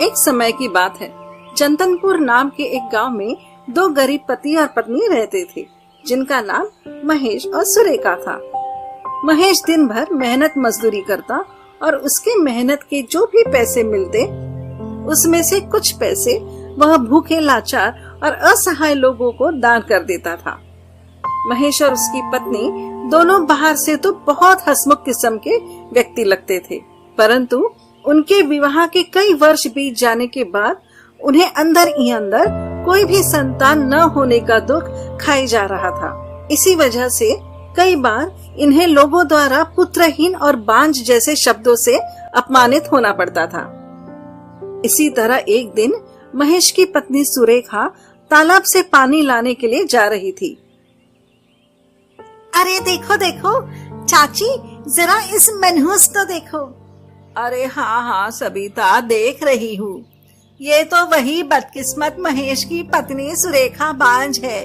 एक समय की बात है। चंदनपुर नाम के एक गांव में दो गरीब पति और पत्नी रहते थे, जिनका नाम महेश और सुरेखा था। महेश दिन भर मेहनत मजदूरी करता और उसके मेहनत के जो भी पैसे मिलते, उसमें से कुछ पैसे वह भूखे, लाचार और असहाय लोगों को दान कर देता था। महेश और उसकी पत्नी दोनों बाहर से तो बहुत हंसमुख किस्म के व्यक्ति लगते थे, परंतु उनके विवाह के कई वर्ष बीत जाने के बाद उन्हें अंदर ही अंदर कोई भी संतान न होने का दुख खाई जा रहा था। इसी वजह से कई बार इन्हें लोगों द्वारा पुत्रहीन और बांझ जैसे शब्दों से अपमानित होना पड़ता था। इसी तरह एक दिन महेश की पत्नी सुरेखा तालाब से पानी लाने के लिए जा रही थी। अरे देखो देखो चाची, जरा इस मनहूस को देखो। अरे हाँ सबिता, देख रही हूँ। ये तो वही बदकिस्मत महेश की पत्नी सुरेखा बांझ है।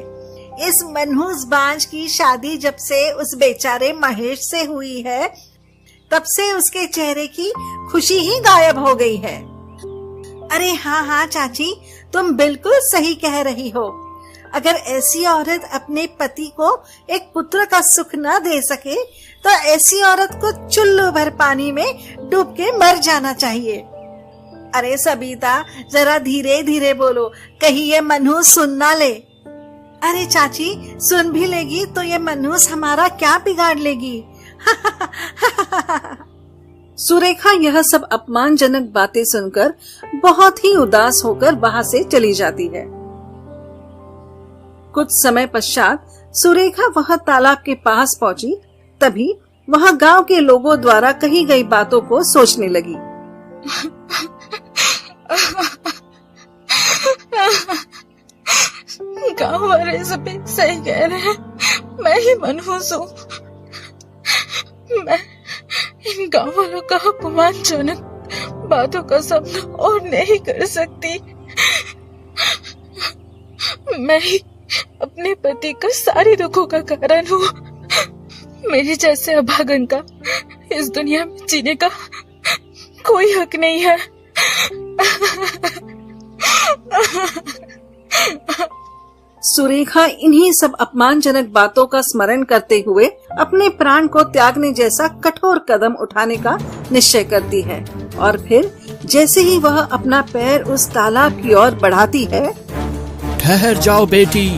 इस मनहूस बांझ की शादी जब से उस बेचारे महेश से हुई है, तब से उसके चेहरे की खुशी ही गायब हो गई है। अरे हाँ चाची, तुम बिल्कुल सही कह रही हो। अगर ऐसी औरत अपने पति को एक पुत्र का सुख न दे सके, तो ऐसी औरत को चुल्लू भर पानी में डूब के मर जाना चाहिए। अरे सबिता, जरा धीरे धीरे बोलो, कहीं ये मनहूस सुन ना ले। अरे चाची, सुन भी लेगी तो ये मनहूस हमारा क्या बिगाड़ लेगी। सुरेखा यह सब अपमानजनक बातें सुनकर बहुत ही उदास होकर वहां से चली जाती है। कुछ समय पश्चात सुरेखा वह तालाब के पास पहुंची, तभी वह गांव के लोगों द्वारा कही गई बातों को सोचने लगी। गांव वाले सभी सही कह रहे हैं, मैं ही मनहूस हूँ। मैं इन गांव वालों का अपमानजनक बातों का सामना और नहीं कर सकती। मैं ही अपने पति का सारे दुखों का कारण हूँ। मेरे जैसे अभागन का इस दुनिया में जीने का कोई हक नहीं है। सुरेखा इन्हीं सब अपमानजनक बातों का स्मरण करते हुए अपने प्राण को त्यागने जैसा कठोर कदम उठाने का निश्चय करती है, और फिर जैसे ही वह अपना पैर उस तालाब की ओर बढ़ाती है, ठहर जाओ बेटी।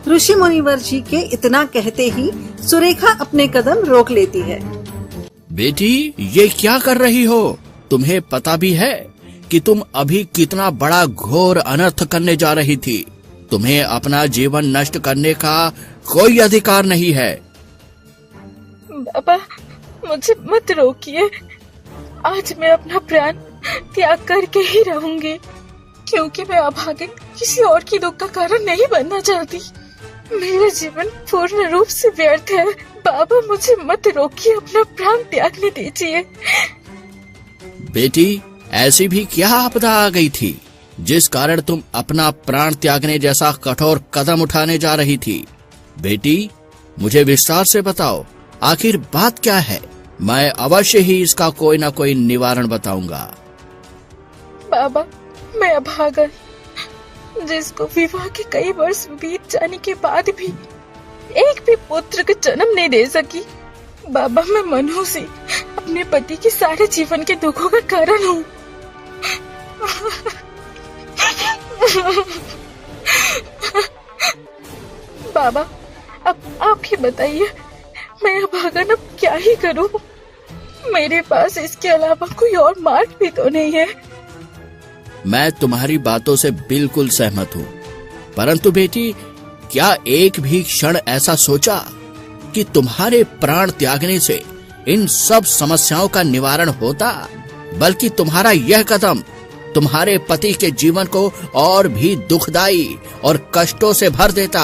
ऋषि मुनिवर जी के इतना कहते ही सुरेखा अपने कदम रोक लेती है। बेटी, ये क्या कर रही हो? तुम्हें पता भी है कि तुम अभी कितना बड़ा घोर अनर्थ करने जा रही थी। तुम्हें अपना जीवन नष्ट करने का कोई अधिकार नहीं है। बाबा, मुझे मत रोकिए। आज मैं अपना प्राण त्याग करके ही रहूंगी, क्योंकि मैं अभागे किसी और की दुख का कारण नहीं बनना चाहती। मेरा जीवन पूर्ण रूप से व्यर्थ है। बाबा, मुझे मत रोकिए, अपना प्राण त्यागने दीजिए। बेटी, ऐसी भी क्या आपदा आ गई थी जिस कारण तुम अपना प्राण त्यागने जैसा कठोर कदम उठाने जा रही थी? बेटी, मुझे विस्तार से बताओ, आखिर बात क्या है? मैं अवश्य ही इसका कोई न कोई निवारण बताऊंगा। बाबा, मैं अभागा, जिसको विवाह के कई वर्ष बीत जाने के बाद भी एक भी पुत्र को जन्म नहीं दे सकी। बाबा, मैं मनहूस ही अपने पति के सारे जीवन के दुखों का कारण हूँ। बाबा, अब आप ही बताइए, मैं अभागन अब क्या ही करूं? मेरे पास इसके अलावा कोई और मार्ग भी तो नहीं है। मैं तुम्हारी बातों से बिल्कुल सहमत हूँ, परंतु बेटी, क्या एक भी क्षण ऐसा सोचा कि तुम्हारे प्राण त्यागने से इन सब समस्याओं का निवारण होता? बल्कि तुम्हारा यह कदम तुम्हारे पति के जीवन को और भी दुखदाई और कष्टों से भर देता,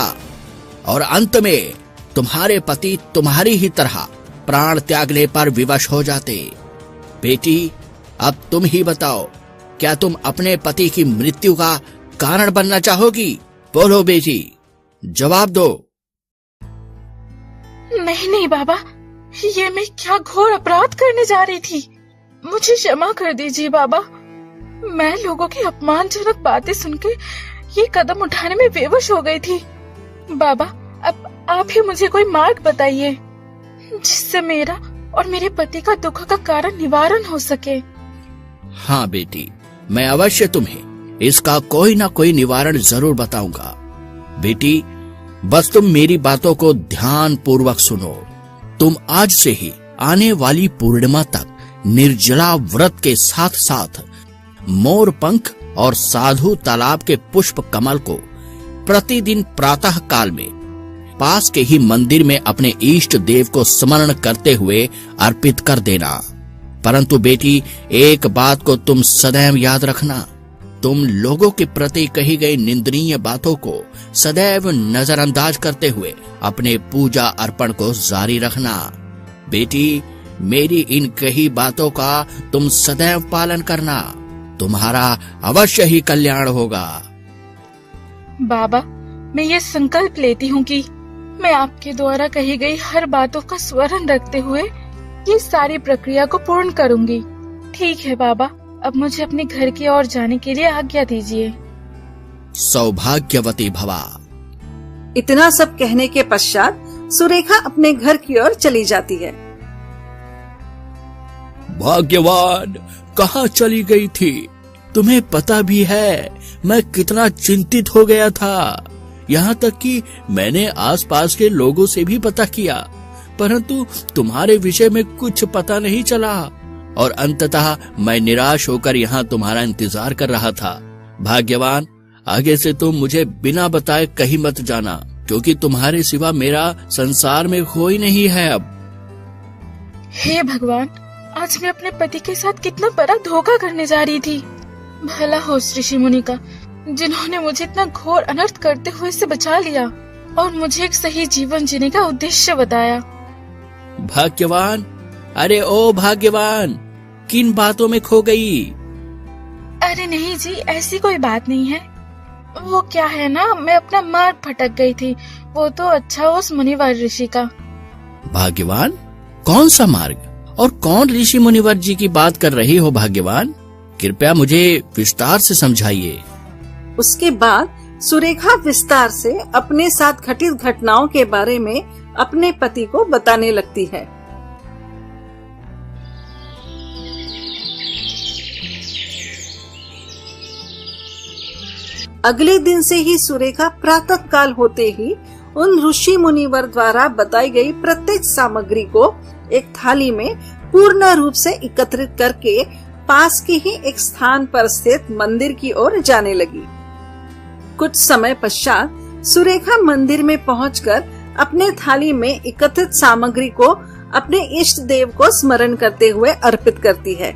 और अंत में तुम्हारे पति तुम्हारी ही तरह प्राण त्यागने पर विवश हो जाते। बेटी, अब तुम ही बताओ, क्या तुम अपने पति की मृत्यु का कारण बनना चाहोगी? बोलो बेटी, जवाब दो। नहीं बाबा, ये मैं क्या घोर अपराध करने जा रही थी। मुझे क्षमा कर दीजिए बाबा। मैं लोगों की अपमानजनक बातें सुनकर ये कदम उठाने में बेवश हो गई थी। बाबा, अब आप ही मुझे कोई मार्ग बताइए जिससे मेरा और मेरे पति का दुख का कारण निवारण हो सके। हाँ बेटी, मैं अवश्य तुम्हें इसका कोई ना कोई निवारण जरूर बताऊंगा। बेटी, बस तुम मेरी बातों को ध्यान पूर्वक सुनो। तुम आज से ही आने वाली पूर्णिमा तक निर्जला व्रत के साथ साथ मोर पंख और साधु तालाब के पुष्प कमल को प्रतिदिन प्रातः काल में पास के ही मंदिर में अपने इष्ट देव को स्मरण करते हुए अर्पित कर देना। परंतु बेटी, एक बात को तुम सदैव याद रखना, तुम लोगों के प्रति कही गई निंदनीय बातों को सदैव नजरअंदाज करते हुए अपने पूजा अर्पण को जारी रखना। बेटी, मेरी इन कही बातों का तुम सदैव पालन करना, तुम्हारा अवश्य ही कल्याण होगा। बाबा, मैं ये संकल्प लेती हूँ कि मैं आपके द्वारा कही गई हर बातों का स्मरण रखते हुए ये सारी प्रक्रिया को पूर्ण करूँगी। ठीक है बाबा, अब मुझे अपने घर की ओर जाने के लिए आज्ञा दीजिए। सौभाग्यवती भवा। इतना सब कहने के पश्चात सुरेखा अपने घर की ओर चली जाती है। भाग्यवान, कहाँ चली गई थी? तुम्हें पता भी है मैं कितना चिंतित हो गया था। यहाँ तक कि मैंने आसपास के लोगों से भी पता किया, परंतु तुम्हारे विषय में कुछ पता नहीं चला और अंततः मैं निराश होकर यहाँ तुम्हारा इंतजार कर रहा था। भाग्यवान, आगे से तुम मुझे बिना बताए कहीं मत जाना, क्योंकि तुम्हारे सिवा मेरा संसार में कोई नहीं है अब। हे भगवान, आज मैं अपने पति के साथ कितना बड़ा धोखा करने जा रही थी। भला हो ऋषि मुनि का, जिन्होंने मुझे इतना घोर अनर्थ करते हुए से बचा लिया और मुझे एक सही जीवन जीने का उद्देश्य बताया। भाग्यवान, अरे ओ भाग्यवान, किन बातों में खो गई? अरे नहीं जी, ऐसी कोई बात नहीं है। वो क्या है ना, मैं अपना मार्ग भटक गई थी। वो तो अच्छा उस मुनिवर ऋषि का। भाग्यवान, कौन सा मार्ग और कौन ऋषि मुनिवर जी की बात कर रही हो भाग्यवान? कृपया मुझे विस्तार से समझाइए। उसके बाद सुरेखा विस्तार से अपने साथ घटित घटनाओं के बारे में अपने पति को बताने लगती है। अगले दिन से ही सुरेखा प्रातः काल होते ही उन ऋषि मुनिवर द्वारा बताई गई प्रत्येक सामग्री को एक थाली में पूर्ण रूप से एकत्रित करके पास के ही एक स्थान पर स्थित मंदिर की ओर जाने लगी। कुछ समय पश्चात सुरेखा मंदिर में पहुंचकर अपने थाली में एकत्रित सामग्री को अपने इष्ट देव को स्मरण करते हुए अर्पित करती है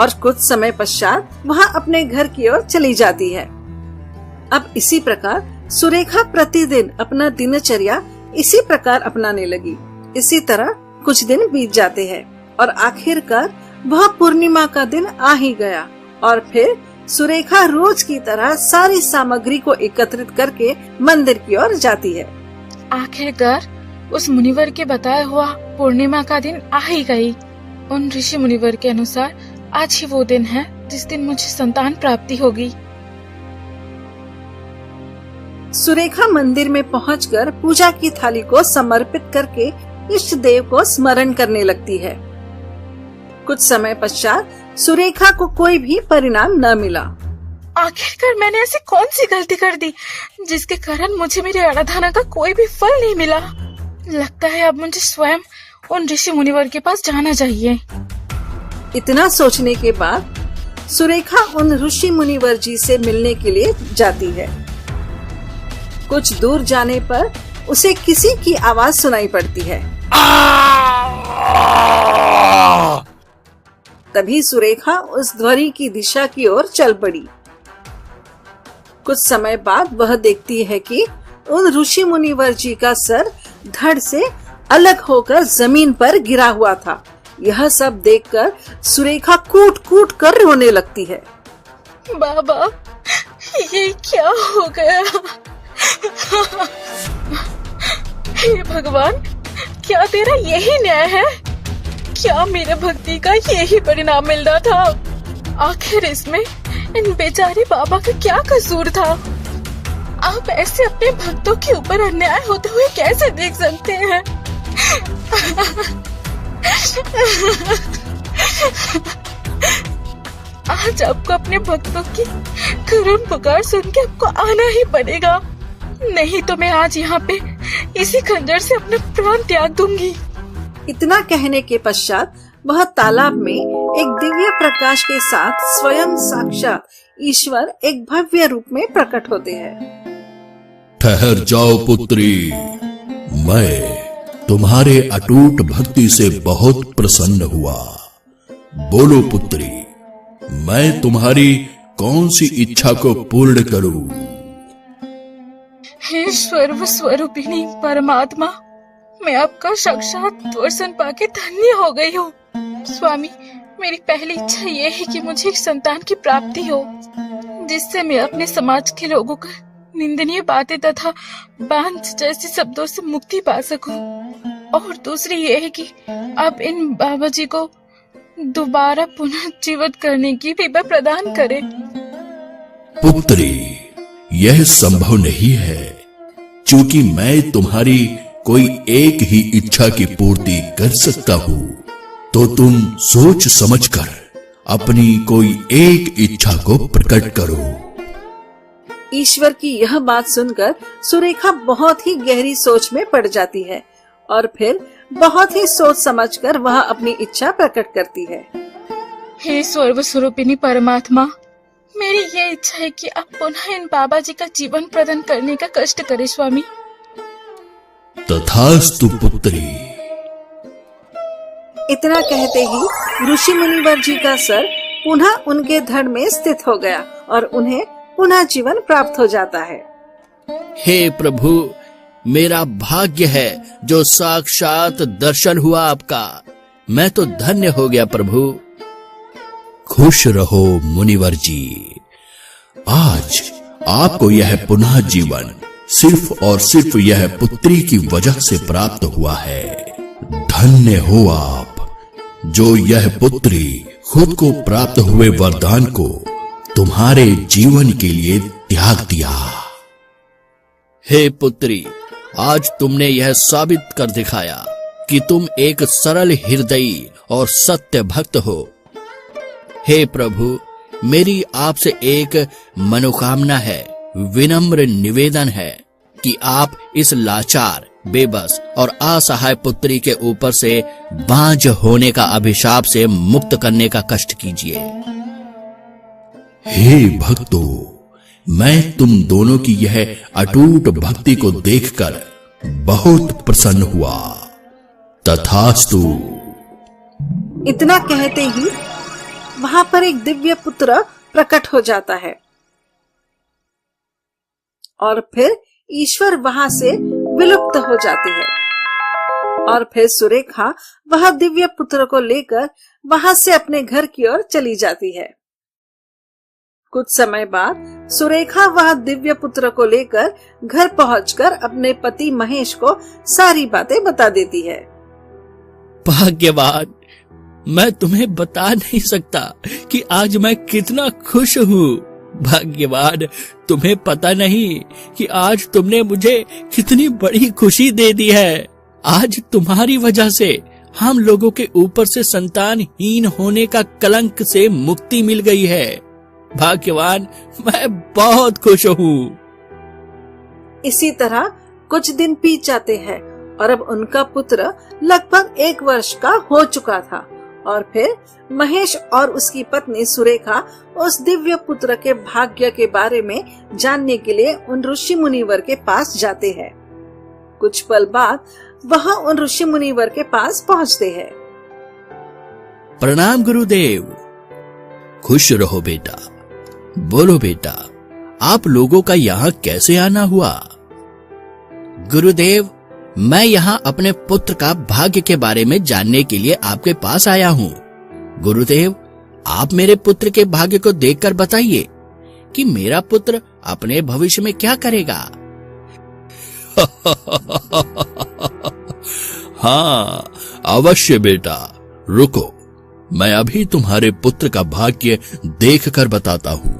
और कुछ समय पश्चात वह अपने घर की ओर चली जाती है। अब इसी प्रकार सुरेखा प्रतिदिन अपना दिनचर्या इसी प्रकार अपनाने लगी। इसी तरह कुछ दिन बीत जाते हैं और आखिरकार वह पूर्णिमा का दिन आ ही गया और फिर सुरेखा रोज की तरह सारी सामग्री को एकत्रित करके मंदिर की ओर जाती है। आखिरकार उस मुनिवर के बताया हुआ पूर्णिमा का दिन आ ही गई। उन ऋषि मुनिवर के अनुसार आज ही वो दिन है जिस दिन मुझे संतान प्राप्ति होगी। सुरेखा मंदिर में पहुंचकर पूजा की थाली को समर्पित करके इष्ट देव को स्मरण करने लगती है। कुछ समय पश्चात सुरेखा को कोई भी परिणाम न मिला। आखिरकार मैंने ऐसी कौन सी गलती कर दी जिसके कारण मुझे मेरी आराधना का कोई भी फल नहीं मिला। लगता है अब मुझे स्वयं उन ऋषि मुनिवर के पास जाना चाहिए। इतना सोचने के बाद सुरेखा उन ऋषि मुनिवर जी से मिलने के लिए जाती है। कुछ दूर जाने पर उसे किसी की आवाज सुनाई पड़ती है। तभी सुरेखा उस ध्वनि की दिशा की ओर चल पड़ी। कुछ समय बाद वह देखती है कि उन ऋषि मुनिवर जी का सर धड़ से अलग होकर जमीन पर गिरा हुआ था। यह सब देखकर सुरेखा कूट कूट कर रोने लगती है। बाबा, ये क्या हो गया? हे भगवान, क्या तेरा यही न्याय है? क्या मेरे भक्ति का यही परिणाम मिलना था? आखिर इसमें इन बेचारे बाबा का क्या कसूर था? आप ऐसे अपने भक्तों के ऊपर अन्याय होते हुए कैसे देख सकते हैं? आज आपको अपने भक्तों की करुण पुकार सुन के आपको आना ही पड़ेगा, नहीं तो मैं आज यहाँ पे इसी खंजर से अपना प्राण त्याग दूंगी। इतना कहने के पश्चात वह तालाब में एक दिव्य प्रकाश के साथ स्वयं साक्षात ईश्वर एक भव्य रूप में प्रकट होते हैं। ठहर जाओ पुत्री, मैं तुम्हारे अटूट भक्ति से बहुत प्रसन्न हुआ। बोलो पुत्री, मैं तुम्हारी कौन सी इच्छा को पूर्ण करूं? हे सर्व स्वरूपिणी परमात्मा, मैं आपका साक्षात दर्शन पाके धन्य हो गई हूँ। स्वामी, मेरी पहली इच्छा ये है कि मुझे एक संतान की प्राप्ति हो, जिससे मैं अपने समाज के लोगों का निंदनीय बातें तथा बांझ जैसे शब्दों से मुक्ति पा सकूं। और दूसरी ये है कि आप इन बाबा जी को दोबारा पुनः जीवित करने की विभा प्रदान करें। पुत्री, यह संभव नहीं है, क्योंकि मैं तुम्हारी कोई एक ही इच्छा की पूर्ति कर सकता हूँ। तो तुम सोच समझकर अपनी कोई एक इच्छा को प्रकट करो। ईश्वर की यह बात सुनकर सुरेखा बहुत ही गहरी सोच में पड़ जाती है और फिर बहुत ही सोच समझकर वह अपनी इच्छा प्रकट करती है। हे सर्व स्वरूपिणी परमात्मा, मेरी ये इच्छा है कि आप पुनः इन बाबा जी का जीवन प्रदान करने का कष्ट करें स्वामी। तथास्तु पुत्री। इतना कहते ही ऋषि मुनिवर जी का सर पुनः उनके धड़ में स्थित हो गया और उन्हें पुनः जीवन प्राप्त हो जाता है। हे प्रभु, मेरा भाग्य है जो साक्षात दर्शन हुआ आपका। मैं तो धन्य हो गया प्रभु। खुश रहो मुनिवर जी, आज आपको यह पुनः जीवन सिर्फ और सिर्फ यह पुत्री की वजह से प्राप्त हुआ है। धन्य हो आप, जो यह पुत्री खुद को प्राप्त हुए वरदान को तुम्हारे जीवन के लिए त्याग दिया। हे पुत्री, आज तुमने यह साबित कर दिखाया कि तुम एक सरल हृदयी और सत्य भक्त हो। हे प्रभु, मेरी आपसे एक मनोकामना है, विनम्र निवेदन है कि आप इस लाचार, बेबस और असहाय पुत्री के ऊपर से बांझ होने का अभिशाप से मुक्त करने का कष्ट कीजिए। हे भक्तों, मैं तुम दोनों की यह अटूट भक्ति को देखकर बहुत प्रसन्न हुआ। तथास्तु। इतना कहते ही वहां पर एक दिव्य पुत्र प्रकट हो जाता है और फिर ईश्वर वहां से विलुप्त हो जाते हैं और फिर सुरेखा वह दिव्य पुत्र को लेकर वहां से अपने घर की ओर चली जाती है। कुछ समय बाद सुरेखा वह दिव्य पुत्र को लेकर घर पहुंचकर अपने पति महेश को सारी बातें बता देती है। भाग्यवान, मैं तुम्हें बता नहीं सकता कि आज मैं कितना खुश हूँ। भाग्यवान, तुम्हें पता नहीं कि आज तुमने मुझे कितनी बड़ी खुशी दे दी है। आज तुम्हारी वजह से हम लोगों के ऊपर से संतानहीन होने का कलंक से मुक्ति मिल गई है। भाग्यवान, मैं बहुत खुश हूँ। इसी तरह कुछ दिन बीत जाते हैं और अब उनका पुत्र लगभग 1 वर्ष का हो चुका था और फिर महेश और उसकी पत्नी सुरेखा उस दिव्य पुत्र के भाग्य के बारे में जानने के लिए उन ऋषि मुनिवर के पास जाते हैं। कुछ पल बाद वह उन ऋषि मुनिवर के पास पहुंचते हैं। प्रणाम गुरुदेव। खुश रहो बेटा। बोलो बेटा, आप लोगों का यहाँ कैसे आना हुआ? गुरुदेव, मैं यहाँ अपने पुत्र का भाग्य के बारे में जानने के लिए आपके पास आया हूँ। गुरुदेव, आप मेरे पुत्र के भाग्य को देखकर बताइए कि मेरा पुत्र अपने भविष्य में क्या करेगा। हाँ, अवश्य बेटा, रुको, मैं अभी तुम्हारे पुत्र का भाग्य देखकर बताता हूँ।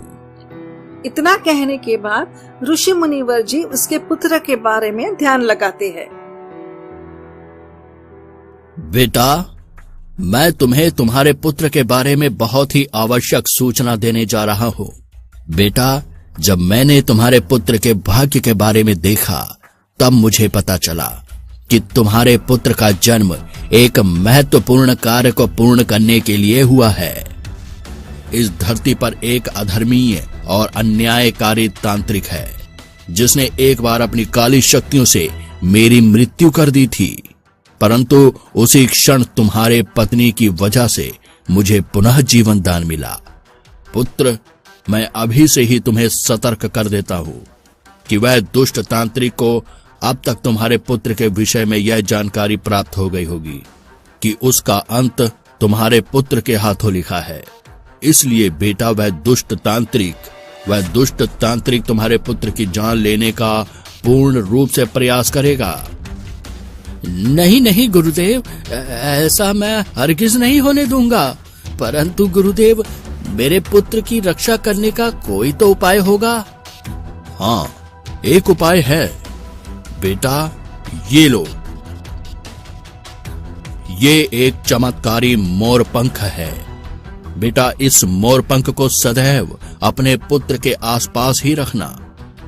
इतना कहने के बाद ऋषि मुनिवर जी उसके पुत्र के बारे में ध्यान लगाते हैं। बेटा, मैं तुम्हें तुम्हारे पुत्र के बारे में बहुत ही आवश्यक सूचना देने जा रहा हूँ। बेटा, जब मैंने तुम्हारे पुत्र के भाग्य के बारे में देखा तब मुझे पता चला कि तुम्हारे पुत्र का जन्म एक महत्वपूर्ण कार्य को पूर्ण करने के लिए हुआ है। इस धरती पर एक अधर्मीय और अन्यायकारी तांत्रिक है जिसने एक बार अपनी काली शक्तियों से मेरी मृत्यु कर दी थी, परंतु उसी क्षण तुम्हारे पत्नी की वजह से मुझे पुनः जीवन दान मिला। पुत्र, मैं अभी से ही तुम्हें सतर्क कर देता हूं कि वह दुष्ट तांत्रिक को अब तक तुम्हारे पुत्र के विषय में यह जानकारी प्राप्त हो गई होगी कि उसका अंत तुम्हारे पुत्र के हाथों लिखा है। इसलिए बेटा, वह दुष्ट तांत्रिक तुम्हारे पुत्र की जान लेने का पूर्ण रूप से प्रयास करेगा। नहीं नहीं गुरुदेव, ऐसा मैं हरगिज नहीं होने दूंगा। परंतु गुरुदेव, मेरे पुत्र की रक्षा करने का कोई तो उपाय होगा। हाँ, एक उपाय है बेटा, ये लो। ये एक चमत्कारी मोरपंख है। बेटा, इस मोरपंख को सदैव अपने पुत्र के आसपास ही रखना,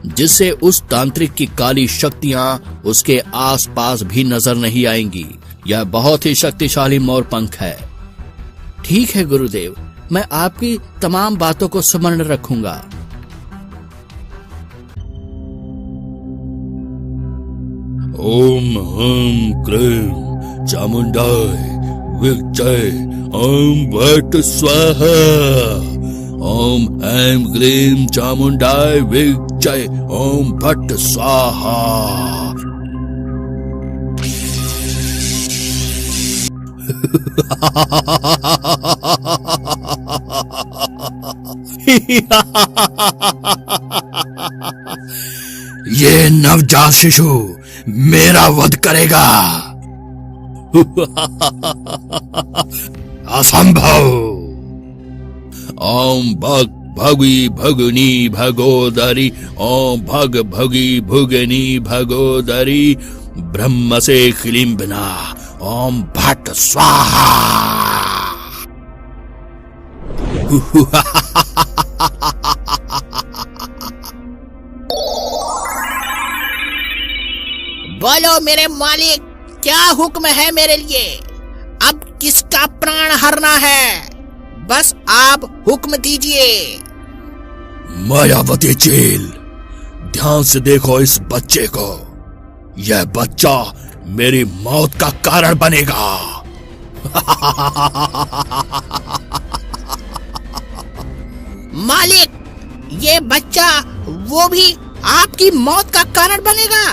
जिससे उस तांत्रिक की काली शक्तियां उसके आसपास भी नजर नहीं आएंगी। यह बहुत ही शक्तिशाली मोरपंख है। ठीक है गुरुदेव, मैं आपकी तमाम बातों को स्मरण रखूंगा। ओम हम क्लीं चामुंडाय विजय ओम भट्ट स्वाहा। ओम ऐं क्लीं चामुंडाय विजय ओम भट्ट स्वाहा। ये नवजात शिशु मेरा वध करेगा। असंभव। ओम भग भगी भगनी भगोदरी ओम भग भगी भुगनी भगोदरी ब्रह्म से क्लींबना ओम भट्ट स्वाहा। बोलो मेरे मालिक, क्या हुक्म है मेरे लिए? अब किसका प्राण हरना है? बस आप हुक्म दीजिए। मायावती चील, ध्यान से देखो इस बच्चे को। यह बच्चा मेरी मौत का कारण बनेगा। मालिक, ये बच्चा वो भी आपकी मौत का कारण बनेगा?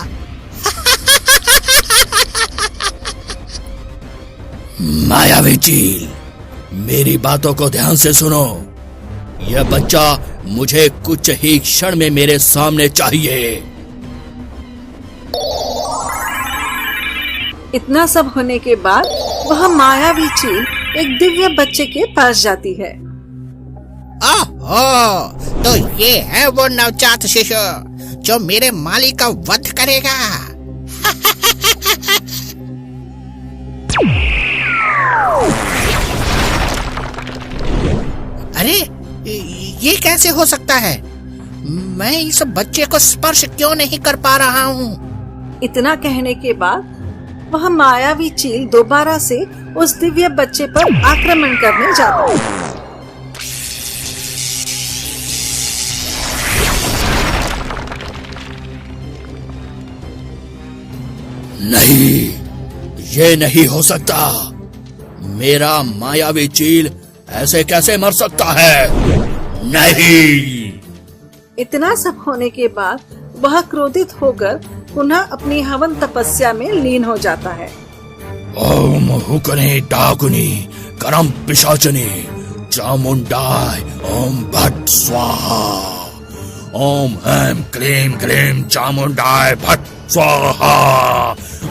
मायावी चील, मेरी बातों को ध्यान से सुनो। यह बच्चा मुझे कुछ ही क्षण में मेरे सामने चाहिए। इतना सब होने के बाद वह मायावी चील एक दिव्य बच्चे के पास जाती है। ओहो, तो ये है वो नवजात शिशु जो मेरे मालिक का वध करेगा। अरे, ये कैसे हो सकता है? मैं इस बच्चे को स्पर्श क्यों नहीं कर पा रहा हूँ? इतना कहने के बाद वह मायावी चील दोबारा से उस दिव्य बच्चे पर आक्रमण करने जाता है। नहीं, ये नहीं हो सकता। मेरा मायावी चील ऐसे कैसे मर सकता है? नहीं। इतना सब होने के बाद वह क्रोधित होकर पुनः अपनी हवन तपस्या में लीन हो जाता है। ओम हुकने डाकुनी करम पिशाचनी चामुंडाय ओम भट्ट स्वाहा। ओम ऐं क्लीं ग्लीं चामुंडाय भट्ट स्वाहा।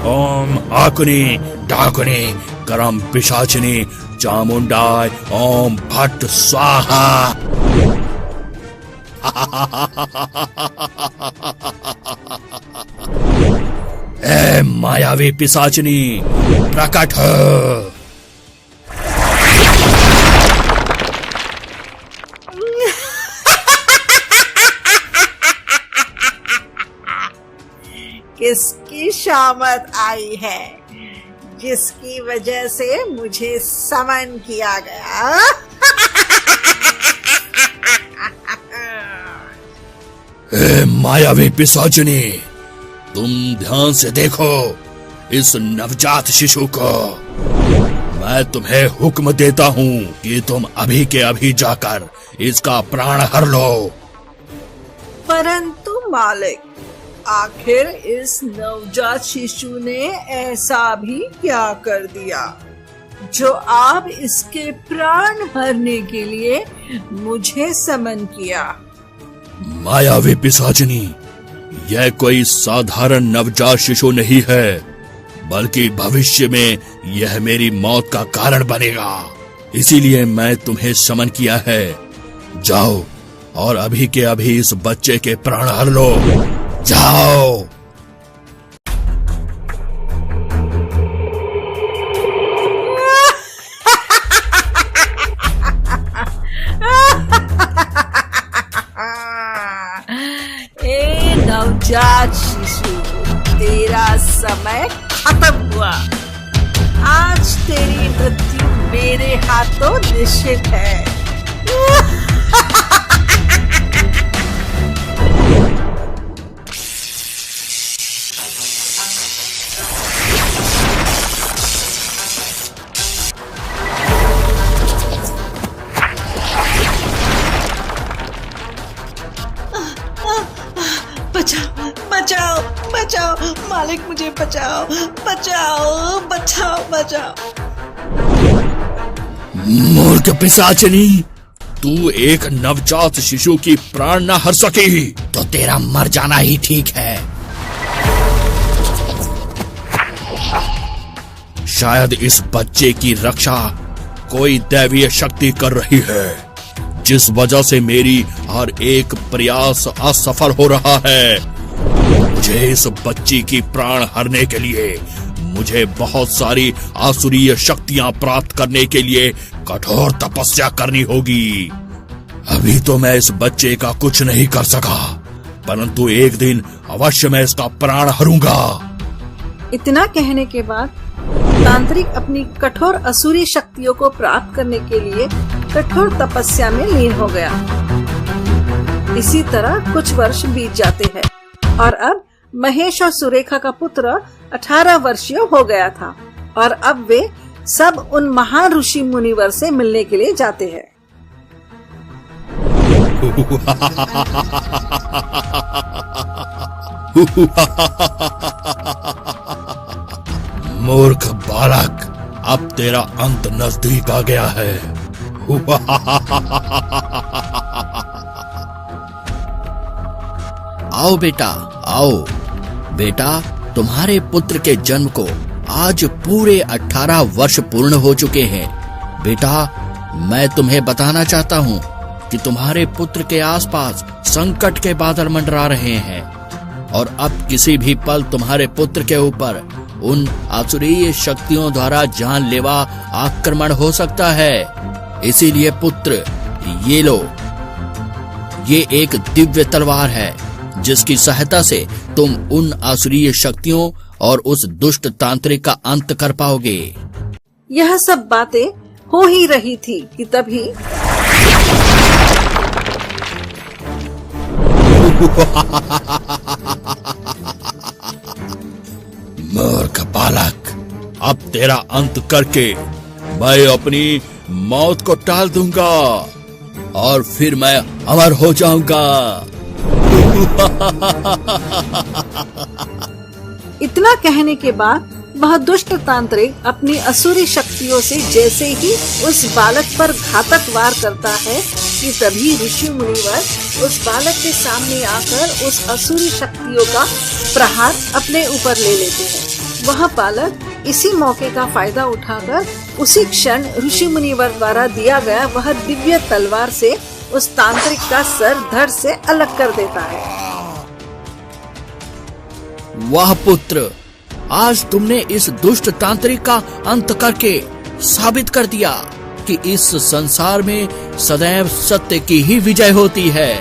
ओम आकुनि डाकुनि करम पिशाचिनी चामुंडाय ओम भट्ट स्वाहा। ए मायावी पिशाचिनी प्रकट हो। किसकी शामत आई है जिसकी वजह से मुझे समन किया गया? ए मायावी पिशाचिनी, तुम ध्यान से देखो इस नवजात शिशु को। मैं तुम्हें हुक्म देता हूँ कि तुम अभी के अभी जाकर इसका प्राण हर लो। परंतु मालिक, आखिर इस नवजात शिशु ने ऐसा भी क्या कर दिया जो आप इसके प्राण हरने के लिए मुझे समन किया? मायावी पिशाचिनी, यह कोई साधारण नवजात शिशु नहीं है, बल्कि भविष्य में यह मेरी मौत का कारण बनेगा। इसीलिए मैं तुम्हें समन किया है। जाओ और अभी के अभी इस बच्चे के प्राण हर लो। जाओ। ए नवजात शिशु, तेरा समय खत्म हुआ। आज तेरी मृत्यु मेरे हाथों निश्चित है। बचाओ बचाओ मालिक, मुझे बचाओ बचाओ बचाओ बचाओ। मूर्ख पिशाचिनी, तू एक नवजात शिशु की प्राण न हर सकी तो तेरा मर जाना ही ठीक है। शायद इस बच्चे की रक्षा कोई दैवीय शक्ति कर रही है, जिस वजह से मेरी हर एक प्रयास असफल हो रहा है। मुझे इस बच्ची की प्राण हरने के लिए मुझे बहुत सारी आसुरीय शक्तियां प्राप्त करने के लिए कठोर तपस्या करनी होगी। अभी तो मैं इस बच्चे का कुछ नहीं कर सका, परंतु एक दिन अवश्य मैं इसका प्राण हरूंगा। इतना कहने के बाद तांत्रिक अपनी कठोर असुरी शक्तियों को प्राप्त करने के लिए कठोर तपस्या में लीन हो गया। इसी तरह कुछ वर्ष बीत जाते हैं और अब महेश और सुरेखा का पुत्र 18 वर्षीय हो गया था और अब वे सब उन महान ऋषि मुनिवर से मिलने के लिए जाते हैं। मूर्ख बालक, अब तेरा अंत नजदीक आ गया है। आओ बेटा, आओ बेटा, तुम्हारे पुत्र के जन्म को आज पूरे 18 वर्ष पूर्ण हो चुके हैं। बेटा, मैं तुम्हें बताना चाहता हूँ कि तुम्हारे पुत्र के आसपास संकट के बादल मंडरा रहे हैं और अब किसी भी पल तुम्हारे पुत्र के ऊपर उन आसुरीय शक्तियों द्वारा जानलेवा आक्रमण हो सकता है। इसीलिए पुत्र, ये लो, ये एक दिव्य तलवार है जिसकी सहायता से तुम उन आसुरीय शक्तियों और उस दुष्ट तांत्रिक का अंत कर पाओगे। यह सब बातें हो ही रही थी कि तभी मूर्ख बालक, अब तेरा अंत करके मैं अपनी मौत को टाल दूंगा और फिर मैं अमर हो जाऊंगा। इतना कहने के बाद वह दुष्ट तांत्रिक अपनी असुरी शक्तियों से जैसे ही उस बालक पर घातक वार करता है कि तभी ऋषि मुनिवर उस बालक के सामने आकर उस असुरी शक्तियों का प्रहार अपने ऊपर ले लेते हैं। वह बालक इसी मौके का फायदा उठाकर उसी क्षण ऋषि मुनिवर द्वारा दिया गया वह दिव्य तलवार से उस तांत्रिक का सर धड़ से अलग कर देता है। वाह पुत्र, आज तुमने इस दुष्ट तांत्रिक का अंत करके साबित कर दिया कि इस संसार में सदैव सत्य की ही विजय होती है।